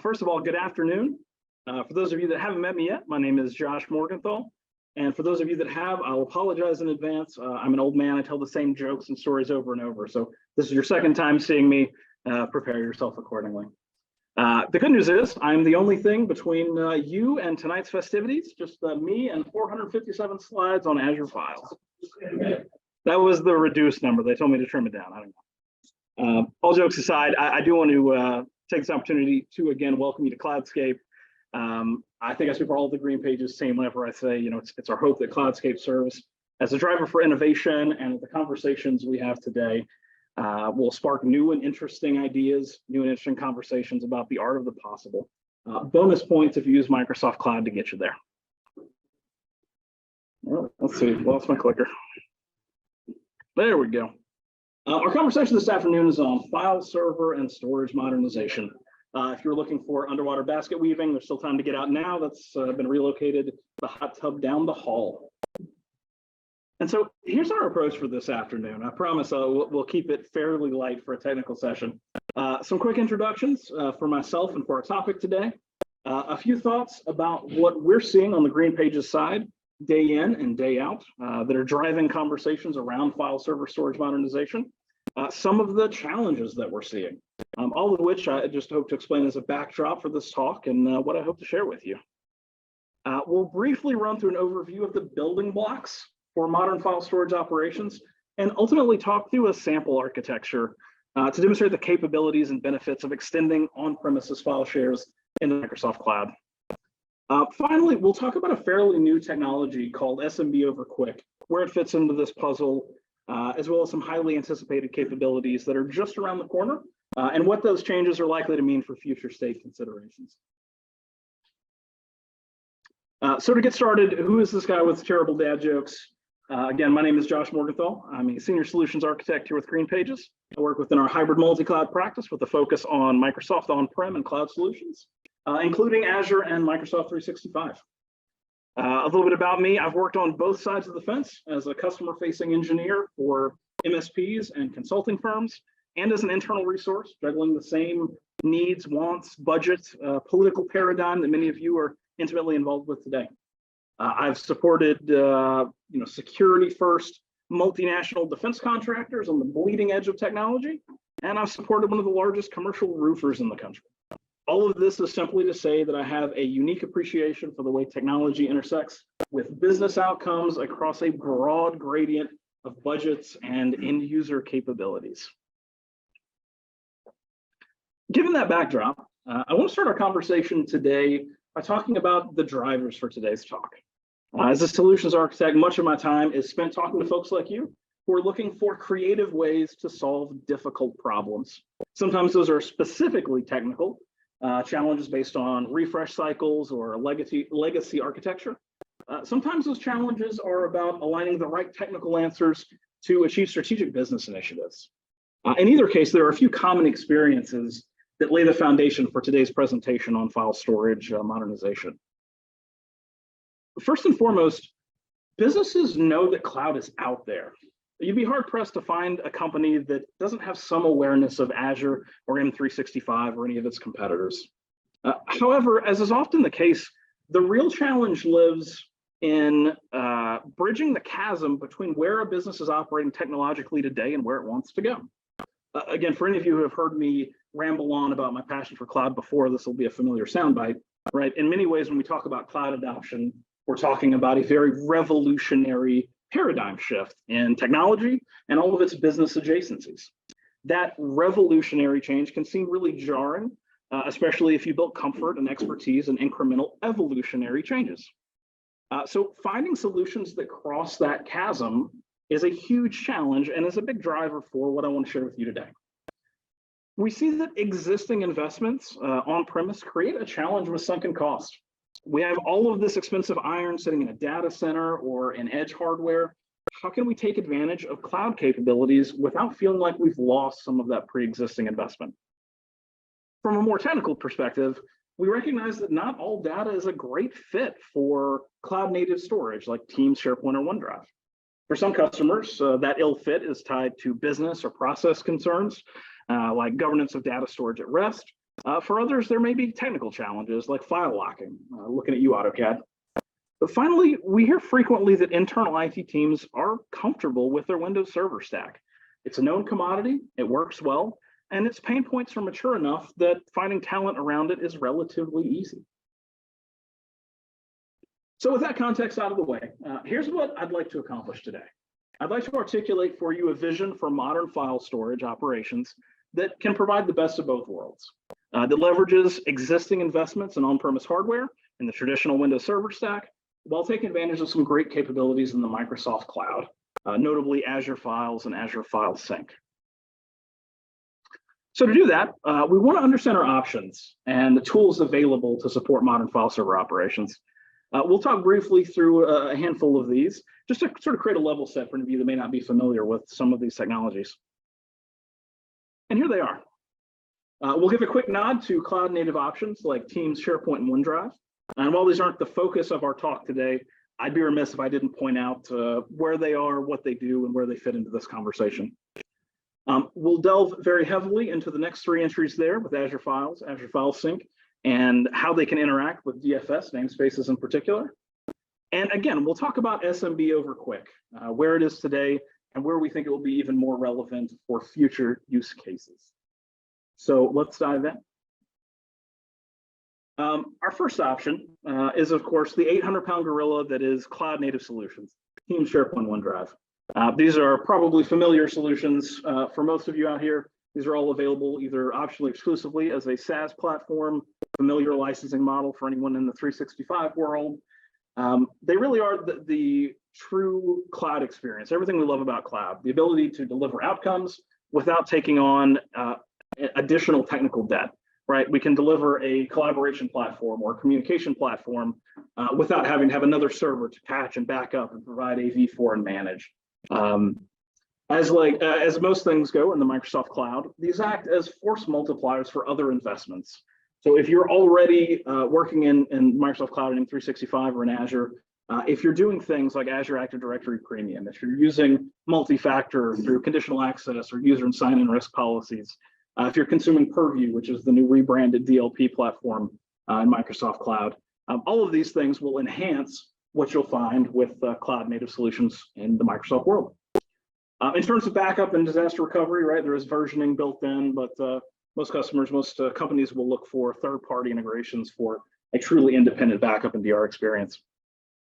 First of all, good afternoon. For those of you that haven't met me yet, my name is Josh Morganthall. And for those of you that have, I'll apologize in advance. I'm an old man. I tell the same jokes and stories over and over. So this is your second time seeing me. Prepare yourself accordingly. The good news is I'm the only thing between you and tonight's festivities, just me and 457 slides on Azure Files. That was the reduced number. They told me to trim it down. I don't know. All jokes aside, I do want to take this opportunity to again welcome you to Cloudscape. I think I speak for all of the GreenPages saying whenever I say, it's our hope that Cloudscape serves as a driver for innovation, and the conversations we have today will spark new and interesting ideas, new and interesting conversations about the art of the possible. Bonus points if you use Microsoft Cloud to get you there. Oh, let's see, lost my clicker. There we go. Our conversation this afternoon is on file server and storage modernization. If you're looking for underwater basket weaving, there's still time to get out now. That's been relocated to the hot tub down the hall. And so here's our approach for this afternoon. I promise we'll keep it fairly light for a technical session. Some quick introductions for myself and for our topic today. A few thoughts about what we're seeing on the GreenPages side, day in and day out, that are driving conversations around file server storage modernization. Some of the challenges that we're seeing, all of which I just hope to explain as a backdrop for this talk and what I hope to share with you. We'll briefly run through an overview of the building blocks for modern file storage operations, and ultimately talk through a sample architecture to demonstrate the capabilities and benefits of extending on-premises file shares in the Microsoft Cloud. Finally, we'll talk about a fairly new technology called SMB over Quick, where it fits into this puzzle, as well as some highly anticipated capabilities that are just around the corner, and what those changes are likely to mean for future state considerations. So to get started, who is this guy with terrible dad jokes? Again, my name is Josh Morganthall. I'm a senior solutions architect here with GreenPages. I work within our hybrid multi-cloud practice with a focus on Microsoft on-prem and cloud solutions, including Azure and Microsoft 365. A little bit about me, I've worked on both sides of the fence as a customer-facing engineer for MSPs and consulting firms, and as an internal resource, juggling the same needs, wants, budgets, political paradigm that many of you are intimately involved with today. I've supported security-first multinational defense contractors on the bleeding edge of technology, and I've supported one of the largest commercial roofers in the country. All of this is simply to say that I have a unique appreciation for the way technology intersects with business outcomes across a broad gradient of budgets and end-user capabilities. Given that backdrop, I want to start our conversation today by talking about the drivers for today's talk. As a solutions architect, much of my time is spent talking to folks like you who are looking for creative ways to solve difficult problems. Sometimes those are specifically technical, challenges based on refresh cycles or legacy architecture. Sometimes those challenges are about aligning the right technical answers to achieve strategic business initiatives. In either case, there are a few common experiences that lay the foundation for today's presentation on file storage modernization. First and foremost, businesses know that cloud is out there. You'd be hard-pressed to find a company that doesn't have some awareness of Azure or M365 or any of its competitors. However, as is often the case, the real challenge lives in bridging the chasm between where a business is operating technologically today and where it wants to go. Again, for any of you who have heard me ramble on about my passion for cloud before, this will be a familiar soundbite, right? In many ways, when we talk about cloud adoption, we're talking about a very revolutionary paradigm shift in technology and all of its business adjacencies. That revolutionary change can seem really jarring, especially if you built comfort and expertise in incremental evolutionary changes. So finding solutions that cross that chasm is a huge challenge and is a big driver for what I want to share with you today. We see that existing investments on-premise create a challenge with sunken cost. We have all of this expensive iron sitting in a data center or in edge hardware. How can we take advantage of cloud capabilities without feeling like we've lost some of that pre-existing investment? From a more technical perspective, we recognize that not all data is a great fit for cloud-native storage like Teams, SharePoint, or OneDrive. For some customers, that ill fit is tied to business or process concerns, like governance of data storage at rest, For others, there may be technical challenges like file locking, looking at you, AutoCAD. But finally, we hear frequently that internal IT teams are comfortable with their Windows Server stack. It's a known commodity, it works well, and its pain points are mature enough that finding talent around it is relatively easy. So with that context out of the way, here's what I'd like to accomplish today. I'd like to articulate for you a vision for modern file storage operations that can provide the best of both worlds, that leverages existing investments in on-premise hardware in the traditional Windows Server stack, while taking advantage of some great capabilities in the Microsoft Cloud, notably Azure Files and Azure File Sync. So to do that, we want to understand our options and the tools available to support modern file server operations. We'll talk briefly through a handful of these, just to sort of create a level set for any of you that may not be familiar with some of these technologies. And here they are. We'll give a quick nod to cloud-native options like Teams, SharePoint, and OneDrive. And while these aren't the focus of our talk today, I'd be remiss if I didn't point out where they are, what they do, and where they fit into this conversation. We'll delve very heavily into the next three entries there with Azure Files, Azure File Sync, and how they can interact with DFS, namespaces in particular. And again, we'll talk about SMB over quick, where it is today, and where we think it will be even more relevant for future use cases. So let's dive in. Our first option is, of course, the 800-pound gorilla that is cloud-native solutions, Teams, SharePoint, OneDrive. These are probably familiar solutions for most of you out here. These are all available either optionally exclusively as a SaaS platform, familiar licensing model for anyone in the 365 world. They really are the true cloud experience, everything we love about cloud, the ability to deliver outcomes without taking on additional technical debt. Right, we can deliver a collaboration platform or a communication platform without having to have another server to patch and back up and provide AV for and manage. As most things go in the Microsoft Cloud, these act as force multipliers for other investments. So if you're already working in Microsoft Cloud and in 365 or in Azure, if you're doing things like Azure Active Directory Premium, if you're using multi-factor through conditional access or user and sign-in risk policies, if you're consuming Purview, which is the new rebranded DLP platform in Microsoft Cloud, all of these things will enhance what you'll find with cloud-native solutions in the Microsoft world. In terms of backup and disaster recovery, right, there is versioning built in, but most companies will look for third-party integrations for a truly independent backup and DR experience.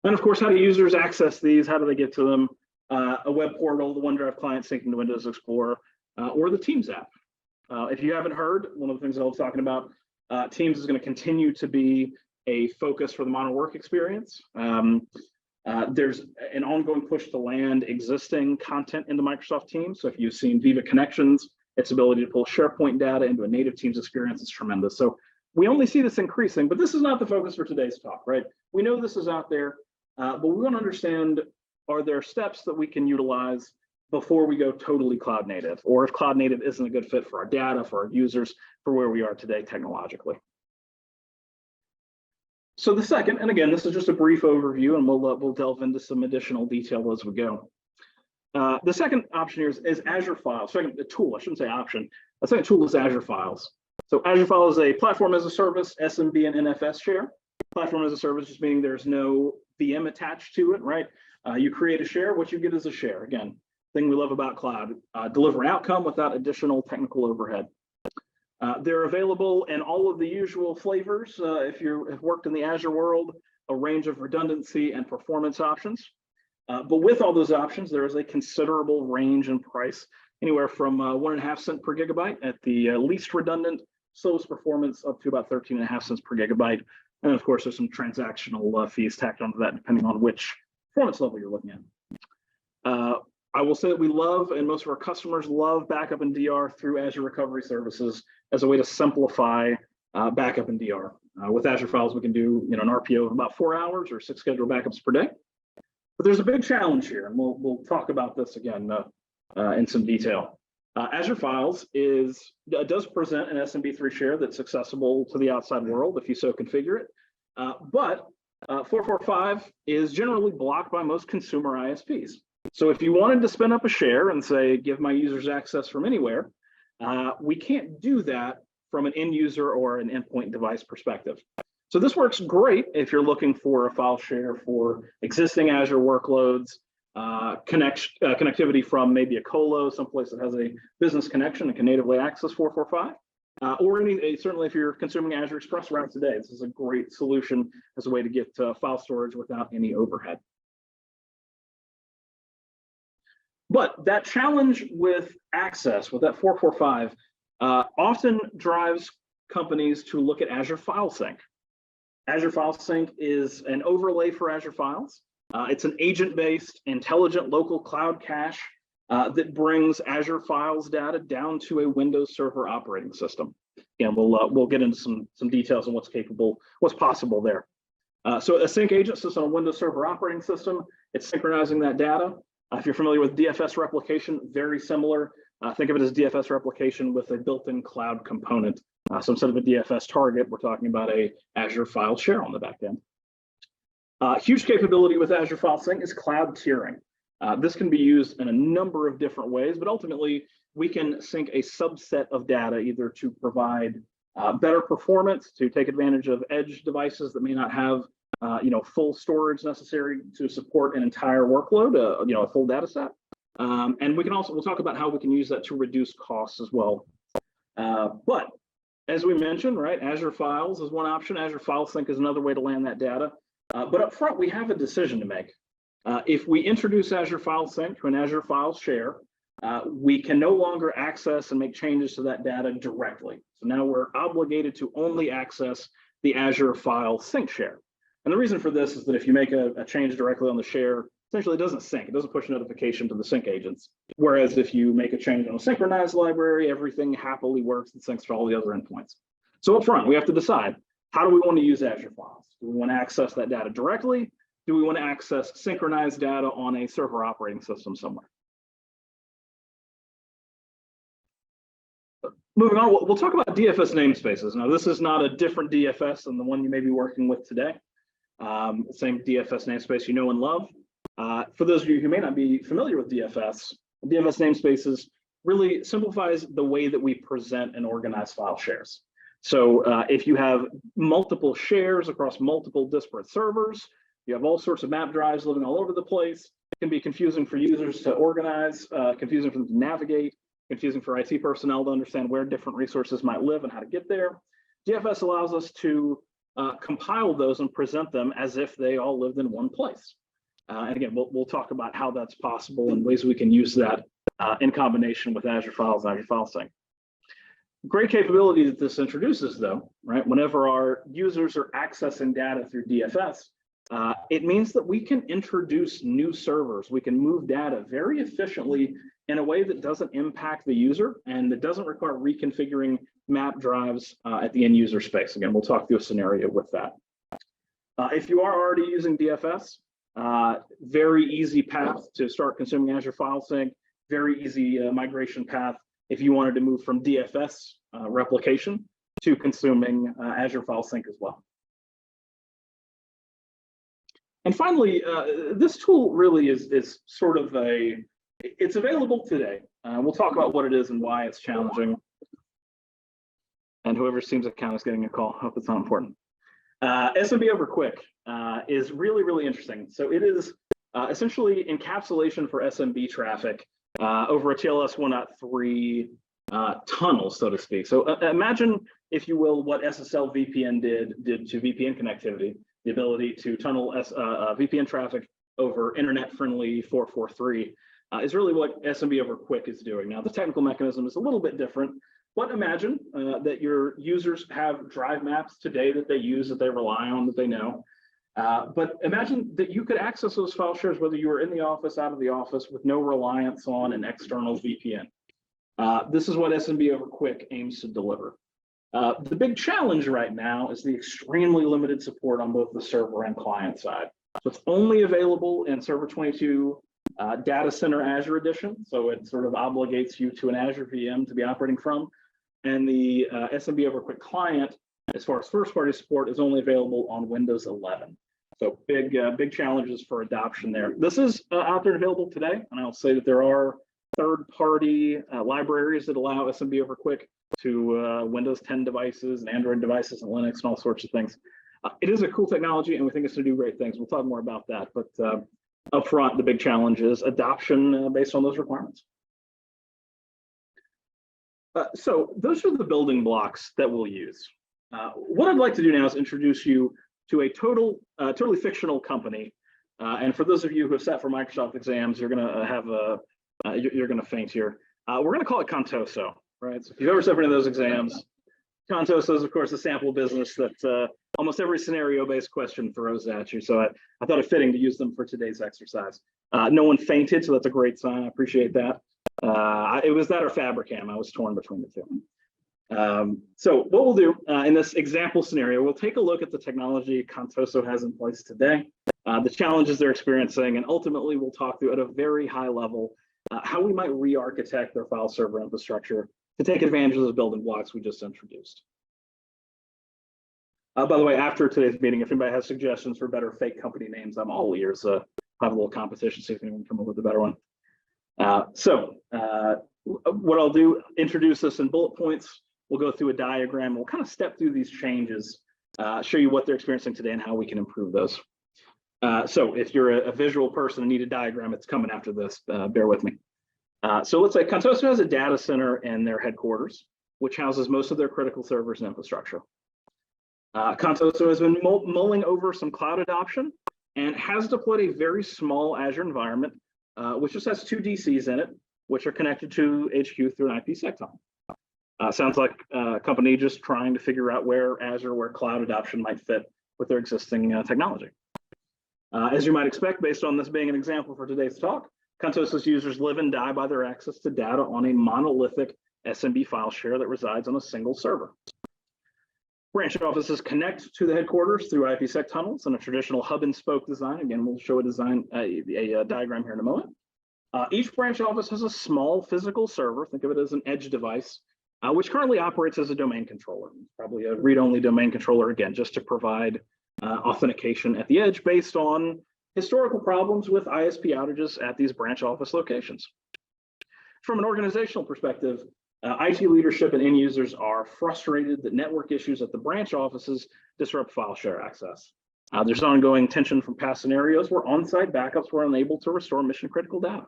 And of course, how do users access these? How do they get to them? A web portal, the OneDrive client syncing to Windows Explorer, or the Teams app. If you haven't heard, one of the things I was talking about, Teams is going to continue to be a focus for the modern work experience. There's an ongoing push to land existing content into Microsoft Teams. So if you've seen Viva Connections, its ability to pull SharePoint data into a native Teams experience is tremendous. So we only see this increasing, but this is not the focus for today's talk, right? We know this is out there, but we want to understand, are there steps that we can utilize before we go totally cloud native, or if cloud native isn't a good fit for our data, for our users, for where we are today technologically. So the second, and again, this is just a brief overview, and we'll delve into some additional detail as we go. The second option here is Azure Files. Second, the tool, I shouldn't say option. The second tool is Azure Files. So Azure Files is a platform as a service, SMB and NFS share. Platform as a service just meaning there's no VM attached to it, right? You create a share, what you get is a share. Again, thing we love about cloud, deliver outcome without additional technical overhead. They're available in all of the usual flavors. If you have worked in the Azure world, a range of redundancy and performance options. But with all those options, there is a considerable range in price, anywhere from 1.5 cents per gigabyte at the least redundant, slowest performance, up to about 13.5 cents per gigabyte. And of course, there's some transactional fees tacked onto that, depending on which performance level you're looking at. I will say that we love, and most of our customers love, backup and DR through Azure Recovery Services as a way to simplify backup and DR. With Azure Files, we can do an RPO of about 4 hours or 6 scheduled backups per day. But there's a big challenge here, and we'll talk about this again in some detail. Azure Files does present an SMB3 share that's accessible to the outside world if you so configure it. But 445 is generally blocked by most consumer ISPs. So if you wanted to spin up a share and say, give my users access from anywhere, we can't do that from an end user or an endpoint device perspective. So this works great if you're looking for a file share for existing Azure workloads, connectivity from maybe a colo, someplace that has a business connection and can natively access 445. Or certainly if you're consuming Azure Express Route today, this is a great solution as a way to get file storage without any overhead. But that challenge with access, with that 445, often drives companies to look at Azure File Sync. Azure File Sync is an overlay for Azure Files. It's an agent-based, intelligent local cloud cache that brings Azure Files data down to a Windows Server operating system. And we'll get into some details on what's possible there. So a sync agent sits on a Windows Server operating system. It's synchronizing that data. If you're familiar with DFS replication, very similar. Think of it as DFS replication with a built-in cloud component. So instead of a DFS target, we're talking about a Azure file share on the back end. Huge capability with Azure File Sync is cloud tiering. This can be used in a number of different ways, but ultimately we can sync a subset of data either to provide better performance, to take advantage of edge devices that may not have full storage necessary to support an entire workload, a full data set. And we'll talk about how we can use that to reduce costs as well. But as we mentioned, right, Azure Files is one option. Azure File Sync is another way to land that data. But up front, we have a decision to make. If we introduce Azure File Sync to an Azure Files share, we can no longer access and make changes to that data directly. So now we're obligated to only access the Azure File Sync share. And the reason for this is that if you make a change directly on the share, essentially it doesn't sync. It doesn't push a notification to the sync agents. Whereas if you make a change on a synchronized library, everything happily works and syncs to all the other endpoints. So up front, we have to decide, how do we want to use Azure Files? Do we want to access that data directly? Do we want to access synchronized data on a server operating system somewhere? Moving on, we'll talk about DFS namespaces. Now, this is not a different DFS than the one you may be working with today. Same DFS namespace you know and love. For those of you who may not be familiar with DFS namespaces really simplifies the way that we present and organize file shares. So if you have multiple shares across multiple disparate servers, you have all sorts of map drives living all over the place. It can be confusing for users to organize, confusing for them to navigate, confusing for IT personnel to understand where different resources might live and how to get there. DFS allows us to compile those and present them as if they all lived in one place. And again, we'll talk about how that's possible and ways we can use that in combination with Azure Files and Azure File Sync. Great capability that this introduces, though, right? Whenever our users are accessing data through DFS, it means that we can introduce new servers. We can move data very efficiently in a way that doesn't impact the user and that doesn't require reconfiguring map drives at the end user space. Again, we'll talk through a scenario with that. If you are already using DFS, very easy path to start consuming Azure File Sync, very easy migration path if you wanted to move from DFS replication to consuming Azure File Sync as well. And finally, this tool really is sort of it's available today. We'll talk about what it is and why it's challenging. And whoever Steam's account is getting a call, hope it's not important. SMB over Quick is really, really interesting. So it is essentially encapsulation for SMB traffic over a TLS 1.3 tunnel, so to speak. So imagine, if you will, what SSL VPN did to VPN connectivity, the ability to tunnel VPN traffic over internet-friendly 443 is really what SMB over Quick is doing. Now, the technical mechanism is a little bit different, but imagine that your users have drive maps today that they use, that they rely on, that they know. But imagine that you could access those file shares whether you were in the office, out of the office, with no reliance on an external VPN. This is what SMB over Quick aims to deliver. The big challenge right now is the extremely limited support on both the server and client side. So it's only available in Server 22 Datacenter Azure Edition. So it sort of obligates you to an Azure VM to be operating from. And the SMB over Quick client, as far as first-party support, is only available on Windows 11. So big challenges for adoption there. This is out there and available today, and I'll say that there are third-party libraries that allow SMB over Quick to Windows 10 devices and Android devices and Linux and all sorts of things. It is a cool technology, and we think it's going to do great things. We'll talk more about that. But up front, the big challenge is adoption based on those requirements. So those are the building blocks that we'll use. What I'd like to do now is introduce you to a totally fictional company. And for those of you who have sat for Microsoft exams, you're going to have you're going to faint here. We're going to call it Contoso, right? So if you've ever sat for any of those exams, Contoso is, of course, a sample business that almost every scenario-based question throws at you. So I thought it fitting to use them for today's exercise. No one fainted, so that's a great sign. I appreciate that. It was that or Fabricam. I was torn between the two. So what we'll do in this example scenario, we'll take a look at the technology Contoso has in place today, the challenges they're experiencing, and ultimately we'll talk through at a very high level how we might re-architect their file server infrastructure to take advantage of the building blocks we just introduced. By the way, after today's meeting, if anybody has suggestions for better fake company names, I'm all ears. Have a little competition, see if anyone can come up with a better one. What I'll do, introduce this in bullet points. We'll go through a diagram. We'll kind of step through these changes, show you what they're experiencing today and how we can improve those. So if you're a visual person and need a diagram, it's coming after this. Bear with me. So let's say Contoso has a data center in their headquarters, which houses most of their critical servers and infrastructure. Contoso has been mulling over some cloud adoption and has deployed a very small Azure environment, which just has 2 DCs in it, which are connected to HQ through an IPsec tunnel. Sounds like a company just trying to figure out where cloud adoption might fit with their existing technology. As you might expect, based on this being an example for today's talk, Contoso's users live and die by their access to data on a monolithic SMB file share that resides on a single server. Branch offices connect to the headquarters through IPsec tunnels in a traditional hub and spoke design. Again, we'll show a diagram here in a moment. Each branch office has a small physical server, think of it as an edge device, which currently operates as a domain controller. Probably a read-only domain controller, again, just to provide authentication at the edge based on historical problems with ISP outages at these branch office locations. From an organizational perspective, IT leadership and end users are frustrated that network issues at the branch offices disrupt file share access. There's ongoing tension from past scenarios where on-site backups were unable to restore mission-critical data.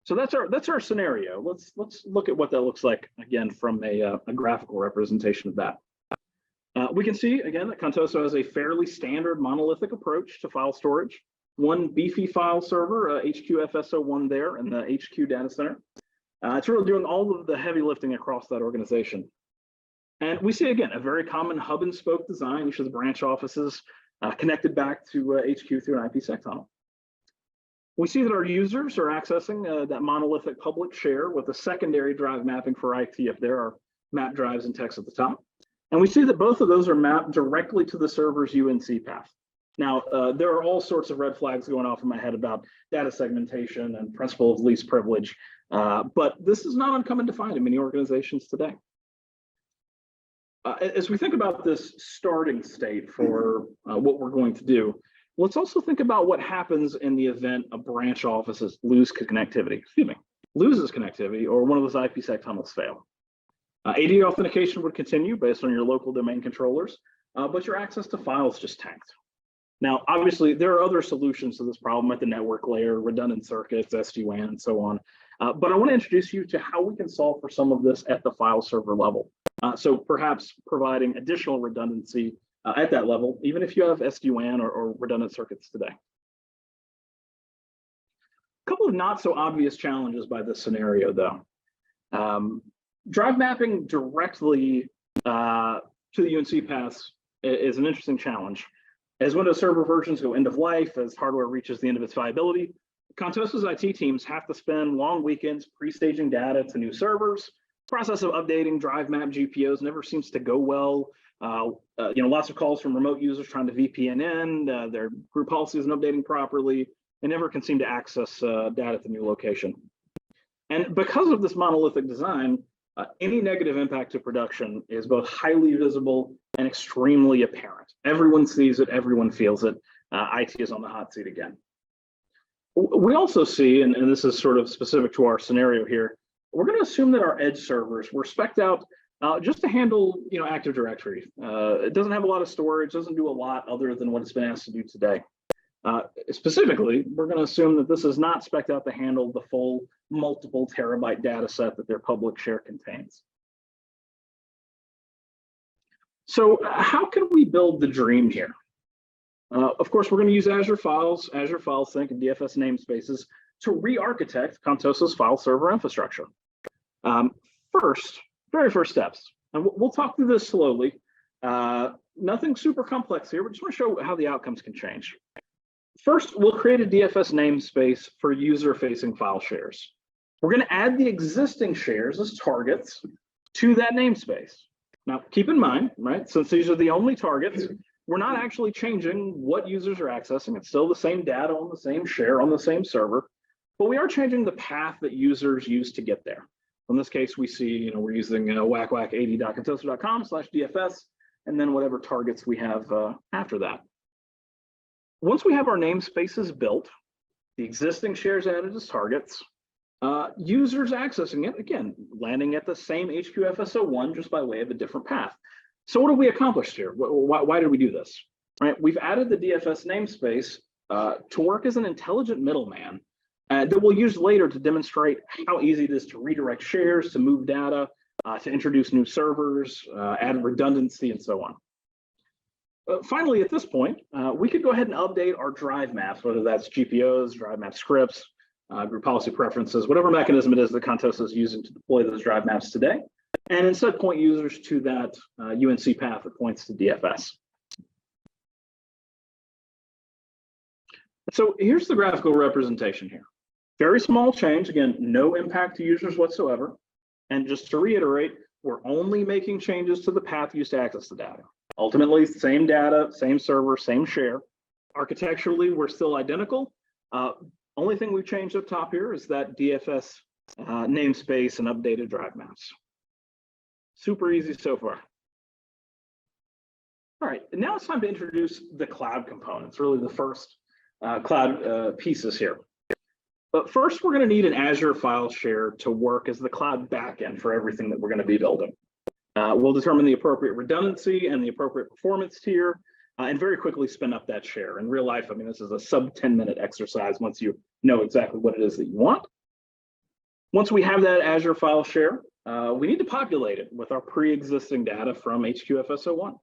So that's our scenario. Let's look at what that looks like again from a graphical representation of that. We can see again that Contoso has a fairly standard monolithic approach to file storage. One beefy file server, HQFS01 there in the HQ data center. It's really doing all of the heavy lifting across that organization. And we see again a very common hub and spoke design, which is branch offices connected back to HQ through an IPsec tunnel. We see that our users are accessing that monolithic public share with a secondary drive mapping for IT if there are map drives and text at the top. And we see that both of those are mapped directly to the server's UNC path. Now, there are all sorts of red flags going off in my head about data segmentation and principle of least privilege, but this is not uncommon to find in many organizations today. As we think about this starting state for what we're going to do, let's also think about what happens in the event a branch office loses connectivity, or one of those IPsec tunnels fail. AD authentication would continue based on your local domain controllers, but your access to files just tanked. Now, obviously, there are other solutions to this problem at the network layer, redundant circuits, SD-WAN, and so on. But I want to introduce you to how we can solve for some of this at the file server level. So perhaps providing additional redundancy at that level, even if you have SD-WAN or redundant circuits today. A couple of not so obvious challenges by this scenario, though. Drive mapping directly to the UNC paths is an interesting challenge. As Windows Server versions go end of life, as hardware reaches the end of its viability, Contoso's IT teams have to spend long weekends pre-staging data to new servers. The process of updating drive map GPOs never seems to go well. Lots of calls from remote users trying to VPN in, their group policy isn't updating properly. They never can seem to access data at the new location. And because of this monolithic design, any negative impact to production is both highly visible and extremely apparent. Everyone sees it, everyone feels it. IT is on the hot seat again. We also see, and this is sort of specific to our scenario here, we're going to assume that our edge servers were spec'd out just to handle, Active Directory. It doesn't have a lot of storage, doesn't do a lot other than what it's been asked to do today. Specifically, we're going to assume that this is not spec'd out to handle the full multiple terabyte data set that their public share contains. So how can we build the dream here? Of course, we're going to use Azure Files, Azure File Sync, and DFS namespaces to re-architect Contoso's file server infrastructure. Very first steps, and we'll talk through this slowly. Nothing super complex here, but just want to show how the outcomes can change. First, we'll create a DFS namespace for user-facing file shares. We're going to add the existing shares as targets to that namespace. Now, keep in mind, right, since these are the only targets, we're not actually changing what users are accessing. It's still the same data on the same share on the same server, but we are changing the path that users use to get there. In this case, we see, we're using whack80.contoso.com/DFS, and then whatever targets we have after that. Once we have our namespaces built, the existing shares added as targets, users accessing it, again, landing at the same HQFS01 just by way of a different path. So what have we accomplished here? Why did we do this? Right, we've added the DFS namespace to work as an intelligent middleman that we'll use later to demonstrate how easy it is to redirect shares, to move data, to introduce new servers, add redundancy, and so on. Finally, at this point, we could go ahead and update our drive maps, whether that's GPOs, drive map scripts, group policy preferences, whatever mechanism it is that Contoso is using to deploy those drive maps today, and instead point users to that UNC path that points to DFS. So here's the graphical representation here. Very small change, again, no impact to users whatsoever. And just to reiterate, we're only making changes to the path used to access the data. Ultimately, same data, same server, same share. Architecturally, we're still identical. Only thing we've changed up top here is that DFS namespace and updated drive maps. Super easy so far. All right, and now it's time to introduce the cloud components, really the first cloud pieces here. But first, we're going to need an Azure file share to work as the cloud backend for everything that we're going to be building. We'll determine the appropriate redundancy and the appropriate performance tier, and very quickly spin up that share. In real life, I mean, this is a sub 10-minute exercise once you know exactly what it is that you want. Once we have that Azure file share, we need to populate it with our pre-existing data from HQFS01.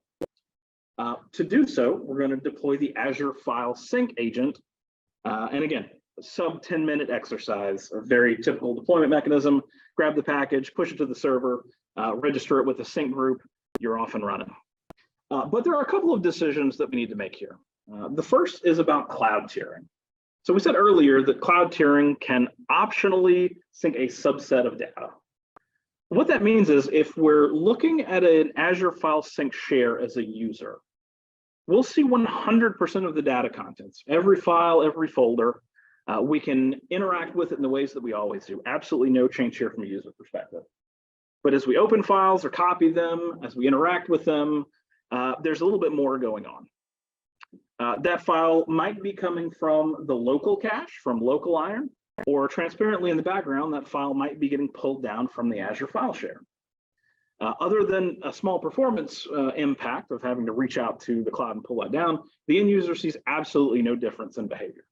To do so, we're going to deploy the Azure File Sync agent. And again, a sub 10-minute exercise, a very typical deployment mechanism. Grab the package, push it to the server, register it with a sync group, you're off and running. But there are a couple of decisions that we need to make here. The first is about cloud tiering. So we said earlier that cloud tiering can optionally sync a subset of data. What that means is if we're looking at an Azure File Sync share as a user, we'll see 100% of the data contents, every file, every folder. We can interact with it in the ways that we always do. Absolutely no change here from a user perspective. But as we open files or copy them, as we interact with them, there's a little bit more going on. That file might be coming from the local cache, from local iron, or transparently in the background, that file might be getting pulled down from the Azure file share. Other than a small performance impact of having to reach out to the cloud and pull that down, the end user sees absolutely no difference in behavior.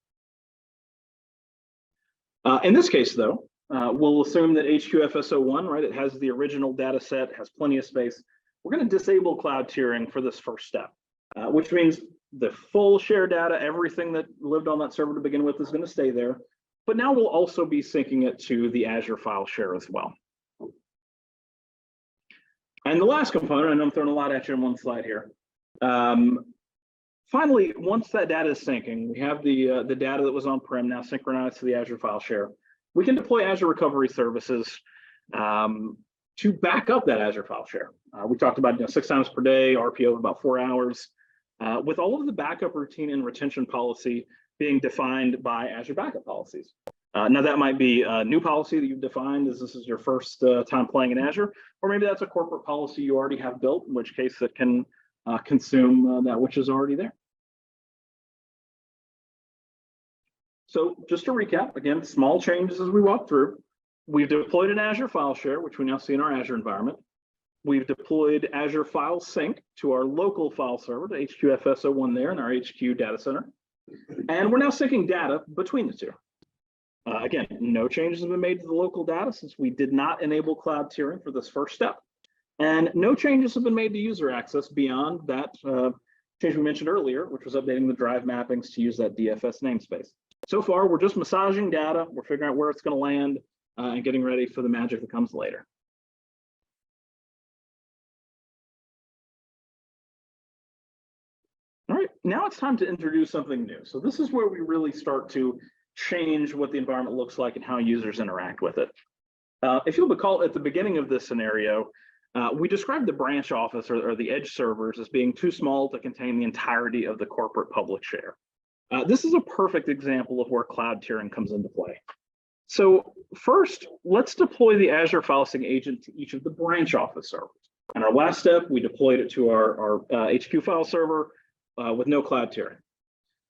In this case, though, we'll assume that HQFS01, right, it has the original data set, has plenty of space. We're going to disable cloud tiering for this first step, which means the full share data, everything that lived on that server to begin with is going to stay there. But now we'll also be syncing it to the Azure file share as well. And the last component, I know I'm throwing a lot at you in one slide here. Finally, once that data is syncing, we have the data that was on-prem now synchronized to the Azure file share. We can deploy Azure Recovery Services to back up that Azure file share. We talked about 6 times per day, RPO of about 4 hours, with all of the backup routine and retention policy being defined by Azure backup policies. Now that might be a new policy that you've defined as this is your first time playing in Azure, or maybe that's a corporate policy you already have built, in which case it can consume that which is already there. So just to recap, again, small changes as we walk through. We've deployed an Azure File Share, which we now see in our Azure environment. We've deployed Azure File Sync to our local file server, the HQFS01 there in our HQ data center. And we're now syncing data between the two. Again, no changes have been made to the local data since we did not enable cloud tiering for this first step. And no changes have been made to user access beyond that change we mentioned earlier, which was updating the drive mappings to use that DFS namespace. So far, we're just massaging data. We're figuring out where it's going to land and getting ready for the magic that comes later. All right, now it's time to introduce something new. So this is where we really start to change what the environment looks like and how users interact with it. If you'll recall, at the beginning of this scenario, we described the branch office or the edge servers as being too small to contain the entirety of the corporate public share. This is a perfect example of where cloud tiering comes into play. So first, let's deploy the Azure File Sync agent to each of the branch office servers. In our last step, we deployed it to our HQ file server with no cloud tiering.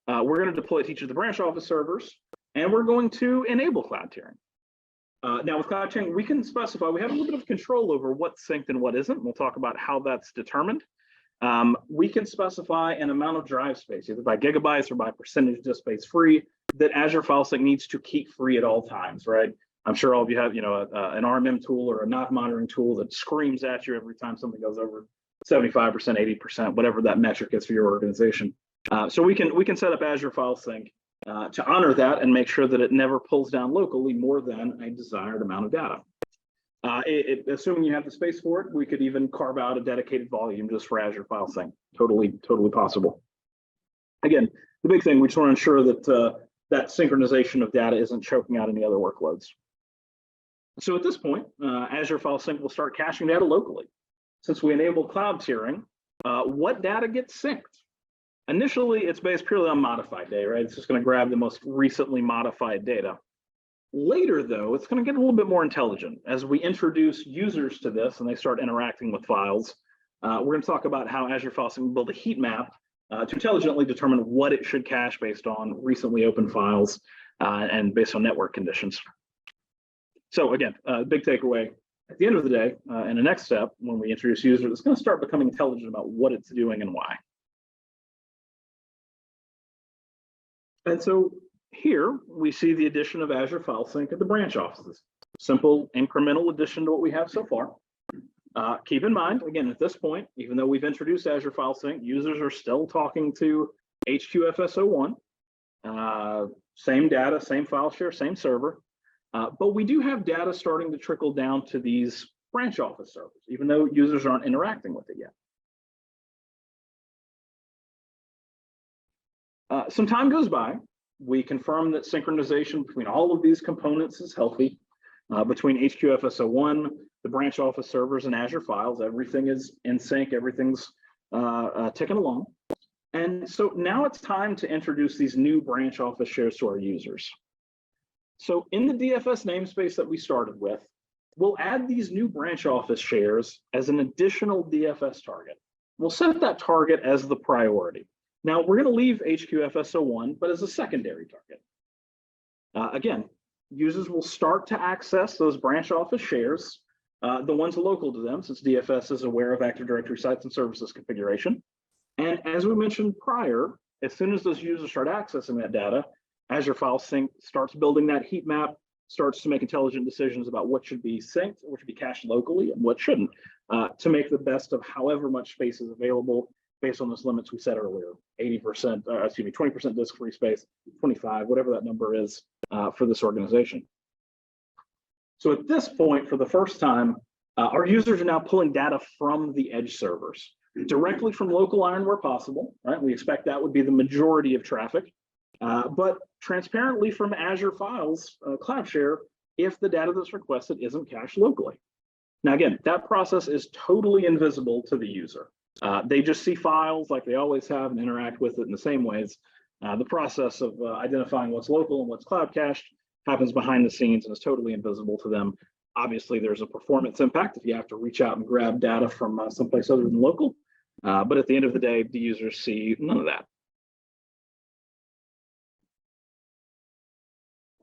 We're going to deploy it to each of the branch office servers, and we're going to enable cloud tiering. Now with cloud tiering, we can specify, we have a little bit of control over what's synced and what isn't. We'll talk about how that's determined. We can specify an amount of drive space, either by gigabytes or by percentage disk space free, that Azure File Sync needs to keep free at all times, right? I'm sure all of you have, an RMM tool or a knock monitoring tool that screams at you every time something goes over 75%, 80%, whatever that metric is for your organization. So we can set up Azure File Sync to honor that and make sure that it never pulls down locally more than a desired amount of data. Assuming you have the space for it, we could even carve out a dedicated volume just for Azure File Sync. Totally possible. Again, the big thing, we just want to ensure that that synchronization of data isn't choking out any other workloads. So at this point, Azure File Sync will start caching data locally. Since we enable cloud tiering, what data gets synced? Initially, it's based purely on modified data, right? It's just going to grab the most recently modified data. Later, though, it's going to get a little bit more intelligent. As we introduce users to this and they start interacting with files, we're going to talk about how Azure File Sync will build a heat map to intelligently determine what it should cache based on recently opened files and based on network conditions. So again, big takeaway, at the end of the day, in the next step, when we introduce users, it's going to start becoming intelligent about what it's doing and why. And so here we see the addition of Azure File Sync at the branch offices. Simple incremental addition to what we have so far. Keep in mind, again, at this point, even though we've introduced Azure File Sync, users are still talking to HQFS01. Same data, same file share, same server. But we do have data starting to trickle down to these branch office servers, even though users aren't interacting with it yet. Some time goes by. We confirm that synchronization between all of these components is healthy. Between HQFS01, the branch office servers, and Azure Files, everything is in sync, everything's ticking along. And so now it's time to introduce these new branch office shares to our users. So in the DFS namespace that we started with, we'll add these new branch office shares as an additional DFS target. We'll set that target as the priority. Now, we're going to leave HQFS01, but as a secondary target. Again, users will start to access those branch office shares, the ones local to them, since DFS is aware of Active Directory sites and services configuration. And as we mentioned prior, as soon as those users start accessing that data, Azure File Sync starts building that heat map, starts to make intelligent decisions about what should be synced, what should be cached locally, and what shouldn't, to make the best of however much space is available based on those limits we said earlier, 80%, 20% disk-free space, 25, whatever that number is for this organization. So at this point, for the first time, our users are now pulling data from the edge servers, directly from local iron where possible, right? We expect that would be the majority of traffic, but transparently from Azure Files Cloud Share if the data that's requested isn't cached locally. Now again, that process is totally invisible to the user. They just see files like they always have and interact with it in the same ways. The process of identifying what's local and what's cloud cached happens behind the scenes and is totally invisible to them. Obviously, there's a performance impact if you have to reach out and grab data from someplace other than local. But at the end of the day, the users see none of that.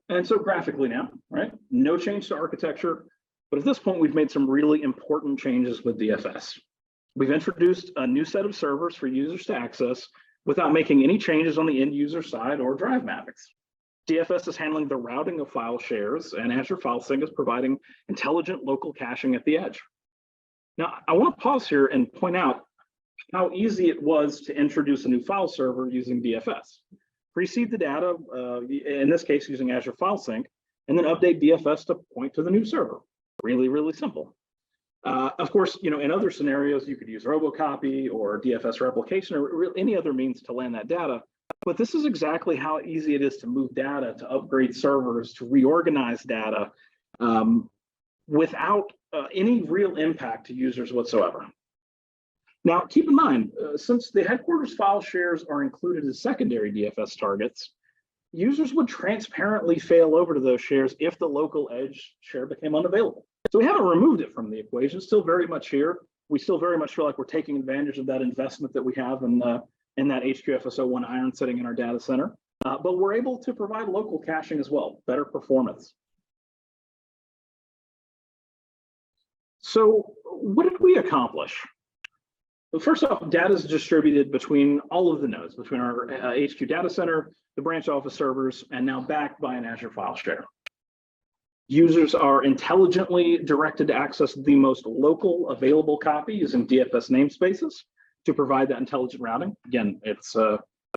And so graphically now, right? No change to architecture, but at this point, we've made some really important changes with DFS. We've introduced a new set of servers for users to access without making any changes on the end user side or drive mappings. DFS is handling the routing of file shares, and Azure File Sync is providing intelligent local caching at the edge. Now, I want to pause here and point out how easy it was to introduce a new file server using DFS. Precede the data, in this case using Azure File Sync, and then update DFS to point to the new server. Really, really simple. Of course, in other scenarios, you could use Robocopy or DFS replication or any other means to land that data. But this is exactly how easy it is to move data, to upgrade servers, to reorganize data without any real impact to users whatsoever. Now, keep in mind, since the headquarters file shares are included as secondary DFS targets, users would transparently fail over to those shares if the local edge share became unavailable. So we haven't removed it from the equation, still very much here. We still very much feel like we're taking advantage of that investment that we have in that HQFS01 iron sitting in our data center, but we're able to provide local caching as well, better performance. So what did we accomplish? Well, first off, data is distributed between all of the nodes, between our HQ data center, the branch office servers, and now backed by an Azure file share. Users are intelligently directed to access the most local available copy using DFS namespaces to provide that intelligent routing. Again, it's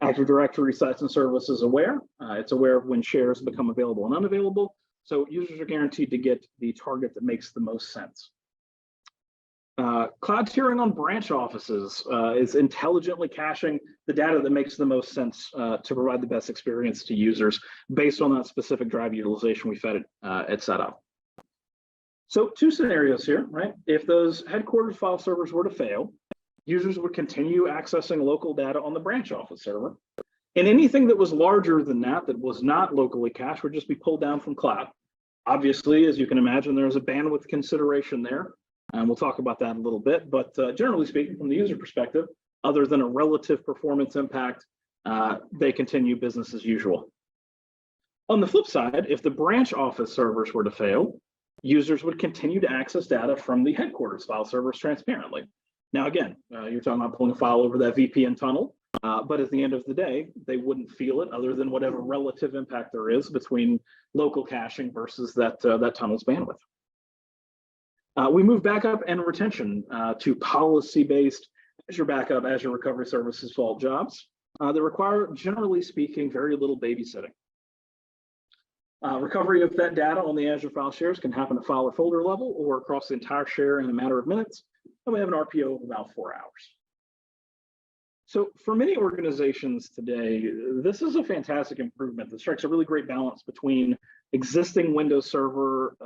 Active Directory sites and services aware. It's aware of when shares become available and unavailable. So users are guaranteed to get the target that makes the most sense. Cloud tiering on branch offices is intelligently caching the data that makes the most sense to provide the best experience to users based on that specific drive utilization we fed it set up. So two scenarios here, right? If those headquarters file servers were to fail, users would continue accessing local data on the branch office server. And anything that was larger than that was not locally cached would just be pulled down from cloud. Obviously, as you can imagine, there's a bandwidth consideration there. And we'll talk about that in a little bit, but generally speaking, from the user perspective, other than a relative performance impact, they continue business as usual. On the flip side, if the branch office servers were to fail, users would continue to access data from the headquarters file servers transparently. Now, again, you're talking about pulling a file over that VPN tunnel, but at the end of the day, they wouldn't feel it other than whatever relative impact there is between local caching versus that tunnel's bandwidth. We move backup and retention to policy-based Azure Backup, Azure Recovery Services Vault jobs that require, generally speaking, very little babysitting. Recovery of that data on the Azure file shares can happen at file or folder level or across the entire share in a matter of minutes, and we have an RPO of about 4 hours. So for many organizations today, this is a fantastic improvement that strikes a really great balance between existing Windows Server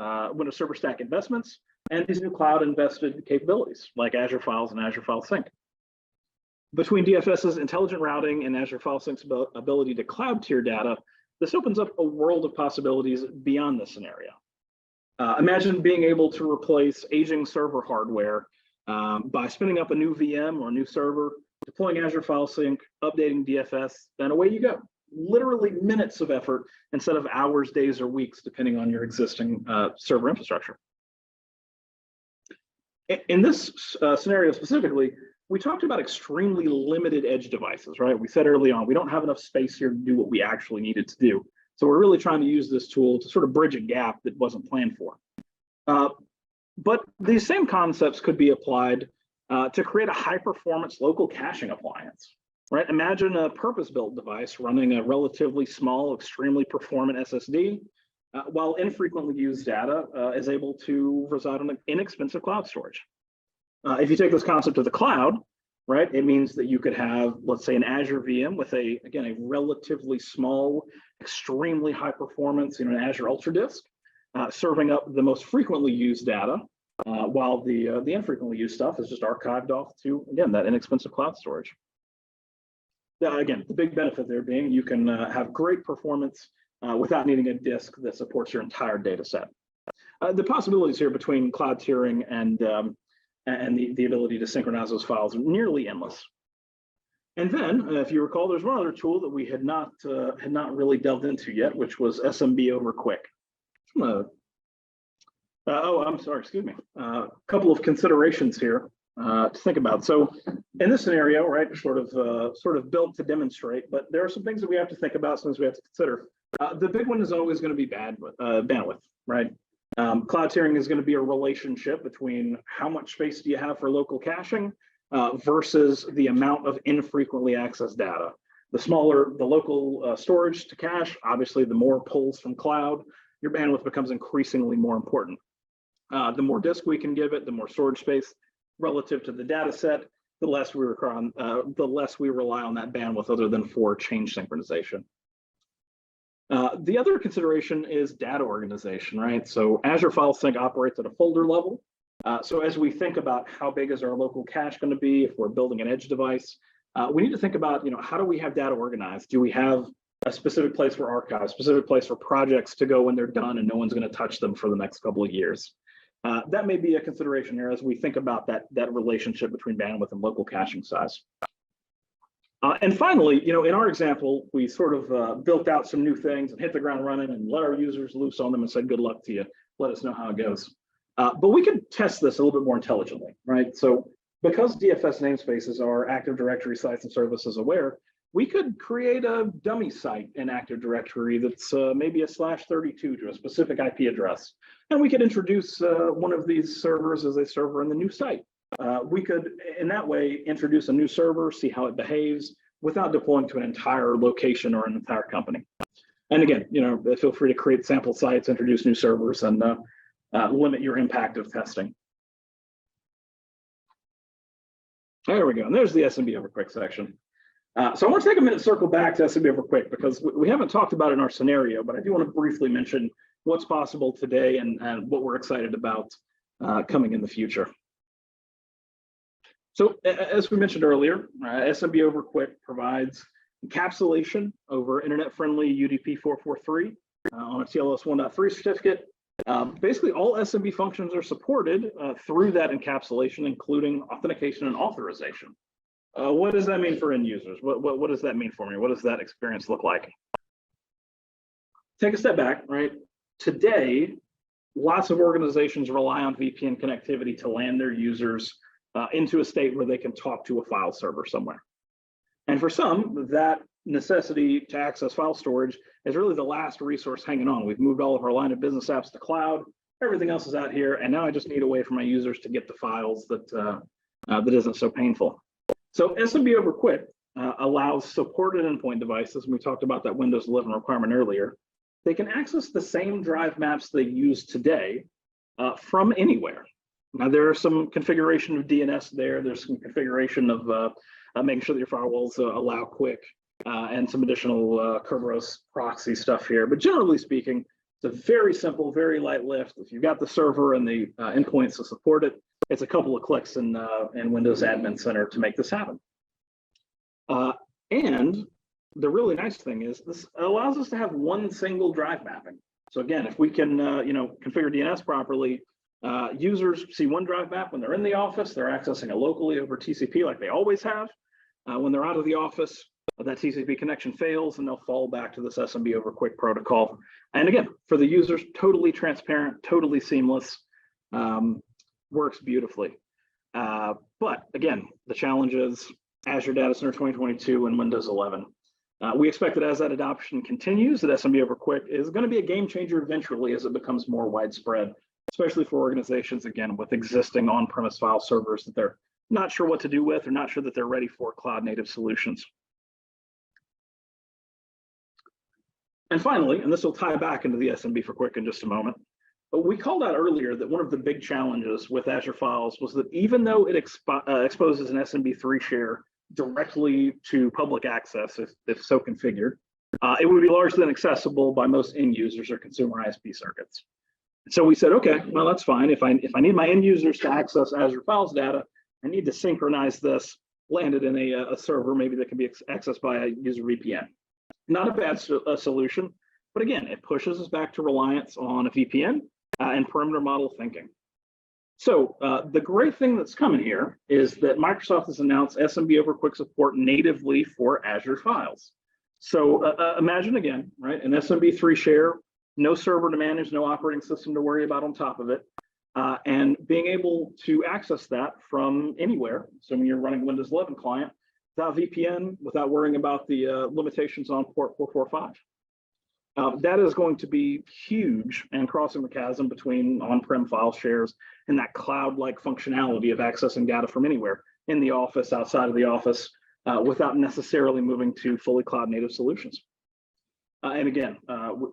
stack investments and these new cloud invested capabilities like Azure Files and Azure File Sync. Between DFS's intelligent routing and Azure File Sync's ability to cloud tier data, this opens up a world of possibilities beyond this scenario. Imagine being able to replace aging server hardware by spinning up a new VM or a new server, deploying Azure File Sync, updating DFS, and away you go. Literally minutes of effort instead of hours, days, or weeks, depending on your existing server infrastructure. In this scenario specifically, we talked about extremely limited edge devices, right? We said early on, we don't have enough space here to do what we actually needed to do. So we're really trying to use this tool to sort of bridge a gap that wasn't planned for. But these same concepts could be applied to create a high-performance local caching appliance, right? Imagine a purpose-built device running a relatively small, extremely performant SSD, while infrequently used data is able to reside on an inexpensive cloud storage. If you take this concept to the cloud, right, it means that you could have, let's say, an Azure VM with a relatively small, extremely high performance, an Azure UltraDisk, serving up the most frequently used data, while the infrequently used stuff is just archived off to, again, that inexpensive cloud storage. Again, the big benefit there being you can have great performance without needing a disk that supports your entire data set. The possibilities here between cloud tiering and the ability to synchronize those files are nearly endless. And then, if you recall, there's one other tool that we had not really delved into yet, which was SMB over quick. Oh, I'm sorry, excuse me. A couple of considerations here to think about. So in this scenario, right, sort of built to demonstrate, but there are some things that we have to think about, some things we have to consider. The big one is always going to be bandwidth, right? Cloud tiering is going to be a relationship between how much space do you have for local caching versus the amount of infrequently accessed data. The smaller the local storage to cache, obviously the more pulls from cloud, your bandwidth becomes increasingly more important. The more disk we can give it, the more storage space relative to the data set, the less we rely on that bandwidth other than for change synchronization. The other consideration is data organization, right? So Azure File Sync operates at a folder level. So as we think about how big is our local cache going to be, if we're building an edge device, we need to think about, how do we have data organized? Do we have a specific place for archives, specific place for projects to go when they're done and no one's going to touch them for the next couple of years? That may be a consideration here as we think about that relationship between bandwidth and local caching size. And finally, in our example, we sort of built out some new things and hit the ground running and let our users loose on them and said, good luck to you. Let us know how it goes. But we could test this a little bit more intelligently, right? So because DFS namespaces are Active Directory sites and services aware, we could create a dummy site in Active Directory that's maybe a /32 to a specific IP address. And we could introduce one of these servers as a server in the new site. We could, in that way, introduce a new server, see how it behaves without deploying to an entire location or an entire company. And again, feel free to create sample sites, introduce new servers, and limit your impact of testing. There we go. And there's the SMB over quick section. So I want to take a minute to circle back to SMB over quick because we haven't talked about it in our scenario, but I do want to briefly mention what's possible today and what we're excited about coming in the future. So as we mentioned earlier, SMB over quick provides encapsulation over internet-friendly UDP 443 on a TLS 1.3 certificate. Basically, all SMB functions are supported through that encapsulation, including authentication and authorization. What does that mean for end users? What does that mean for me? What does that experience look like? Take a step back, right? Today, lots of organizations rely on VPN connectivity to land their users into a state where they can talk to a file server somewhere. And for some, that necessity to access file storage is really the last resource hanging on. We've moved all of our line of business apps to cloud. Everything else is out here, and now I just need a way for my users to get the files that isn't so painful. So SMB over quick allows supported endpoint devices, and we talked about that Windows 11 requirement earlier. They can access the same drive maps they use today from anywhere. Now, there are some configuration of DNS there. There's some configuration of making sure that your firewalls allow quick and some additional Kerberos proxy stuff here. But generally speaking, it's a very simple, very light lift. If you've got the server and the endpoints to support it, it's a couple of clicks in Windows Admin Center to make this happen. And the really nice thing is this allows us to have one single drive mapping. So again, if we can configure DNS properly, users see one drive map when they're in the office. They're accessing it locally over TCP like they always have. When they're out of the office, that TCP connection fails and they'll fall back to this SMB over quick protocol. And again, for the users, totally transparent, totally seamless, works beautifully. But again, the challenge is Azure Datacenter 2022 and Windows 11. We expect that as that adoption continues, that SMB over quick is going to be a game changer eventually as it becomes more widespread, especially for organizations, again, with existing on-premise file servers that they're not sure what to do with or not sure that they're ready for cloud-native solutions. And finally, and this will tie back into the SMB for quick in just a moment, but we called out earlier that one of the big challenges with Azure Files was that even though it exposes an SMB3 share directly to public access, if so configured, it would be largely inaccessible by most end users or consumer ISP circuits. So we said, okay, well, that's fine. If I need my end users to access Azure Files data, I need to synchronize this, land it in a server, maybe that can be accessed by a user VPN. Not a bad solution, but again, it pushes us back to reliance on a VPN and perimeter model thinking. So the great thing that's coming here is that Microsoft has announced SMB over quick support natively for Azure Files. So imagine again, right, an SMB3 share, no server to manage, no operating system to worry about on top of it, and being able to access that from anywhere. So when you're running Windows 11 client, without VPN, without worrying about the limitations on port 445. That is going to be huge and crossing the chasm between on-prem file shares and that cloud-like functionality of accessing data from anywhere in the office, outside of the office, without necessarily moving to fully cloud-native solutions. And again,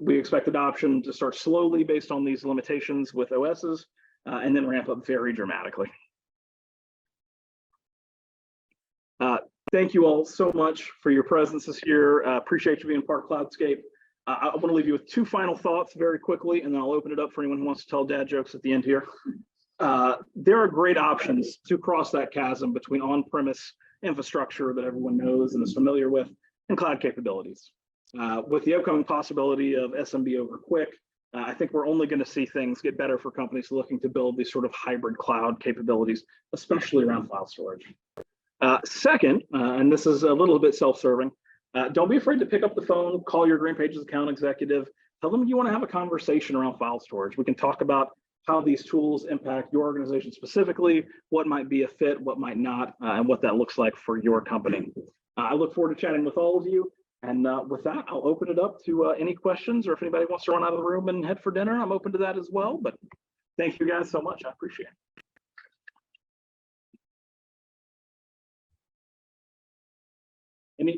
we expect adoption to start slowly based on these limitations with OSs, and then ramp up very dramatically. Thank you all so much for your presence this year. Appreciate you being part of Cloudscape. I want to leave you with two final thoughts very quickly, and then I'll open it up for anyone who wants to tell dad jokes at the end here. There are great options to cross that chasm between on-premise infrastructure that everyone knows and is familiar with and cloud capabilities. With the upcoming possibility of SMB over quick, I think we're only going to see things get better for companies looking to build these sort of hybrid cloud capabilities, especially around file storage. Second, and this is a little bit self-serving, don't be afraid to pick up the phone, call your GreenPages account executive, tell them you want to have a conversation around file storage. We can talk about how these tools impact your organization specifically, what might be a fit, what might not, and what that looks like for your company. I look forward to chatting with all of you. And with that, I'll open it up to any questions, or if anybody wants to run out of the room and head for dinner, I'm open to that as well. But thank you guys so much. I appreciate it.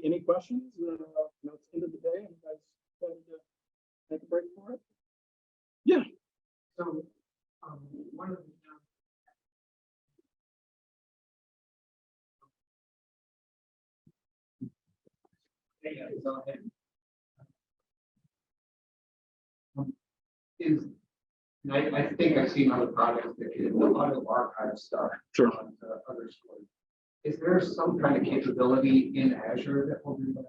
Any questions? It's the end of the day, and you guys decided to take a break for it? Yeah. So one of the I think I've seen other projects that get a lot of archive stuff Sure. on other storage. Is there some kind of capability in Azure that will do that?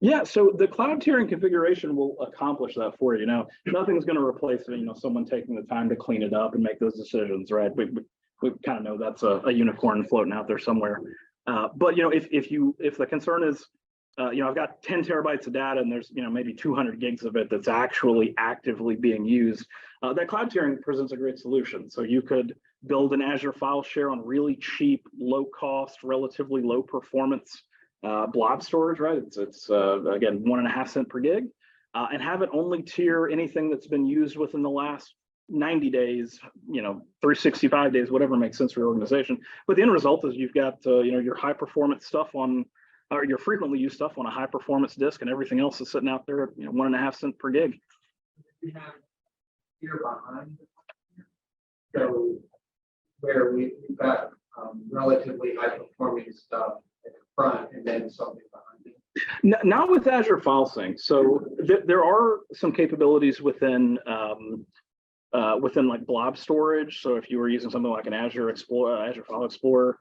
Yeah, so the cloud tiering configuration will accomplish that for you. Now, nothing's going to replace someone taking the time to clean it up and make those decisions, right? We kind of know that's a unicorn floating out there somewhere. But if the concern is, I've got 10 terabytes of data and there's maybe 200 gigs of it that's actually actively being used, that cloud tiering presents a great solution. So you could build an Azure file share on really cheap, low cost, relatively low performance blob storage, right? It's again 1.5 cents per gig, and have it only tier anything that's been used within the last 90 days, 365 days, whatever makes sense for your organization. But the end result is you've got your high performance stuff on, or your frequently used stuff on a high performance disk, and everything else is sitting out there at 1.5 cents per gig. We have here behind, so where we've got relatively high performing stuff at the front and then something behind it. Not with Azure File Sync. So there are some capabilities within like blob storage. So if you were using something like an Azure File Explorer,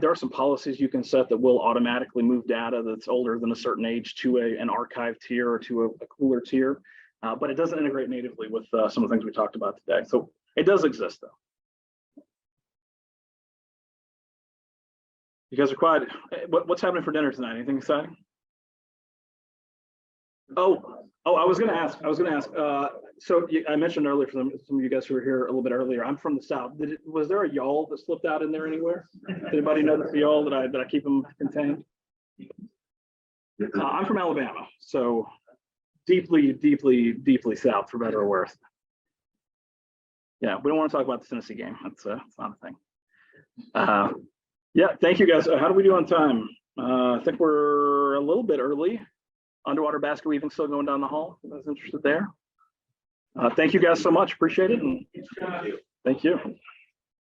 there are some policies you can set that will automatically move data that's older than a certain age to an archive tier or to a cooler tier, but it doesn't integrate natively with some of the things we talked about today. So it does exist though. You guys are quiet. What's happening for dinner tonight? Anything exciting? Oh, I was going to ask. So I mentioned earlier for some of you guys who were here a little bit earlier, I'm from the South. Was there a y'all that slipped out in there anywhere? Anybody notice the y'all that I keep them contained? I'm from Alabama, so deeply South, for better or worse. Yeah, we don't want to talk about the Tennessee game. That's not a thing. Yeah, thank you guys. How do we do on time? I think we're a little bit early. Underwater basket weaving still going down the hall. If anyone's interested there. Thank you guys so much. Appreciate it. And thank you.